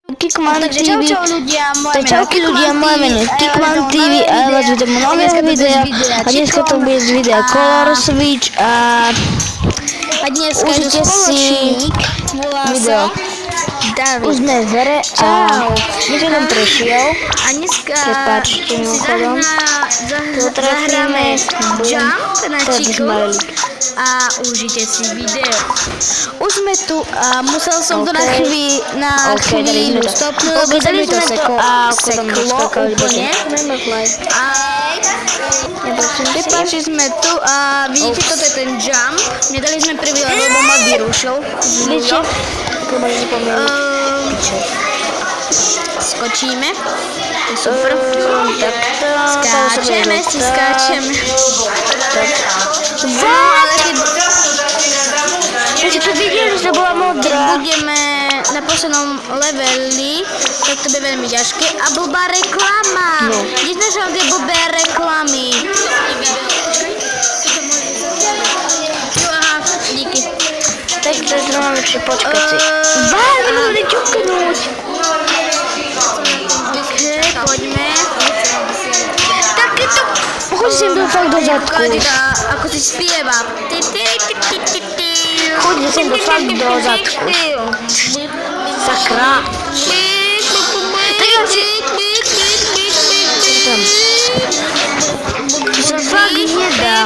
Kickman Takže TV. čau ľudia, moje meno Čauky ľudia, moje meno je Kickman TV a ja vás vítam nové videa. A dneska to bude z videa Color Switch a dneska je užite si spoločník, volá video. sa David. Už sme v hre a Čau. my som tam prešiel. A dneska Prepáčte, si mimochodom. zahráme Jump na To je Chiku smajlík. a užite si video. Už sme tu a musel som to na Okay. chvíľu stopnúť, lebo sa mi to seklo úplne. A prepáči, sme tu a vidíte, toto je ten Jump. Nedali sme prvý, lebo ma vyrušil. Skočíme. To je super. Skáčeme si, skáčeme. Ale keď Ste to videli, že bola modrá? budeme na poslednom leveli, tak to bude veľmi ťažké. A blbá reklama. No. Vidíte, že tie blbé reklamy. Aha, díky. Tak to je zrovna lepšie počkať si. Vážne, ťuknúť. Okay, poďme. Takéto... Choď sem do fakt do zadku. Ako si spieva. Choď sem do fakt do zadku. Sakra. Tak ja si... To sa fakt nedá.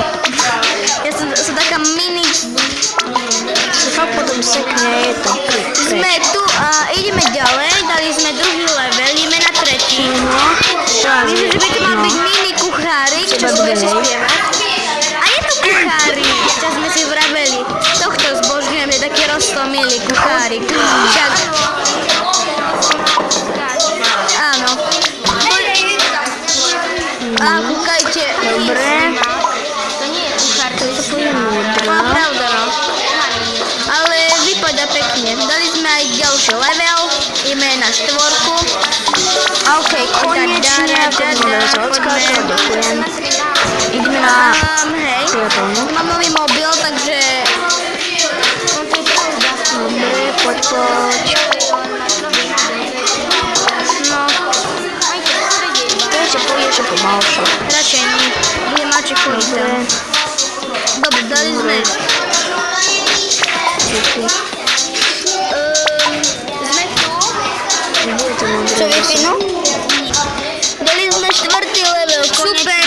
Ja som taká mini. To fakt potom sekne, je to Sme tu a ideme ďalej. Dali sme druhý level, ideme na tretí. Myslím, že by to mal byť mini kuchárik, čo bude si spievať. A je tu kuchárik, čo sme si vraveli. Tohto zbožňujem, je taký roztomilý kuchárik. Však... Áno. A kúkajte. Dobre. To nie je kuchár, to je To je modrá. No, pravda, no. Ale vypadá pekne. Dali sme aj ďalší level. Ideme na štvorku. OK, konečne, poďme sa odskáčať, ďakujem. Ideme na Hej. piatonu. Mám nový mobil, takže... No to je pravda. Dobre, poď. No. To ešte pôjdeš pomalšie. Radšej nie. Budem mať kvôli tam. Dobre, dali sme... Sme tu. Čo vypínu? Dali sme štvrtý level, super.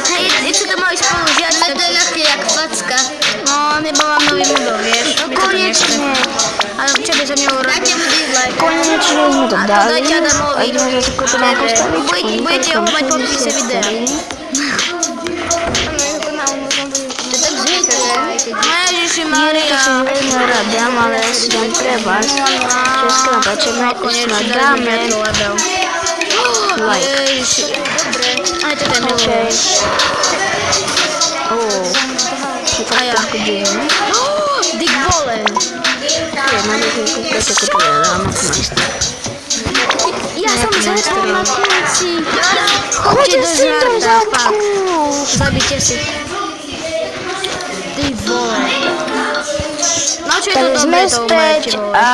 Hej, ešte to mali spolu žiadne. Ale to je ľahké jak facka. No, nebol mám nový mobil, vieš. Konečne. Ale čo by som měl robiť? Konečne sme to A to dali. dajte Adamovi. A ideme sa takú to mám postaviť. Budete ho mať po popise videa. To je tak zvíte, že? Ježišimaria. Veľmi rád dám, ale ja si dám pre vás. Česko natáčeme, snad dáme like. Ježiši. Dobre. Aj to je milé. Okay. A ja. Dick Bolen. Ja som zapol na konci. Choďte si do zadku. Zabite si. Ty vole. No čo je to Tak sme dobre, to umajte, späť vole. a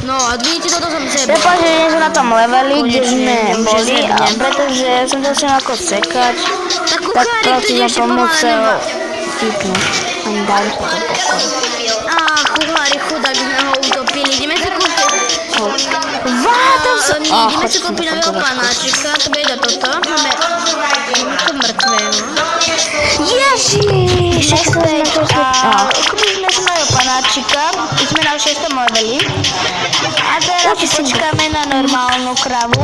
No a vidíte, toto som sebou. prepáč, že nie som na tom leveli, kde sme Konečne, už boli, je a zjebne. pretože som to chcel ako sekať, Tak tak kuchárik tu prosím ešte pomôcte pomaly nemá. tipnúť. Ani dám to do pokoju. Á, kuchárik chudák, sme ho utopili. Ideme si kúpiť. Nie, ideme si kúpiť nového panáčika. To bude do toto. Máme to mŕtve, no. Ježiš, Kúpili sme si nového panáčika. Sme na 6. leveli. A teraz si počkáme na normálnu kravu.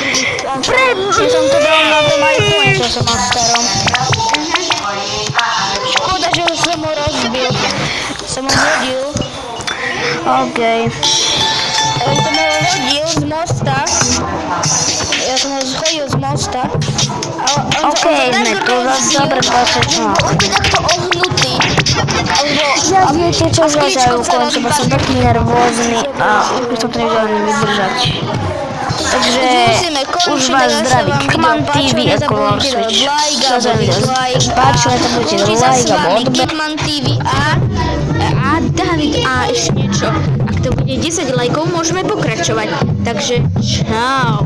Ja som to dal na tom iPhone, čo som mal starom. Škoda, že už som ho rozbil. Som ho hodil. OK. Ja som ho hodil z mosta. Ja som ho zhodil z mosta. OK, sme tu zase dobre posečná. Úplne takto ohnutý. Ja viete čo, zase ukončím, som taký nervózny a už by som to nevedel ani vydržať. Takže Už vás zdraví Kman TV a Color Switch. Čo sa mi páčilo, to budete like alebo odber. Kman TV a David a ešte niečo. Ak to bude 10 lajkov, môžeme pokračovať. Takže čau.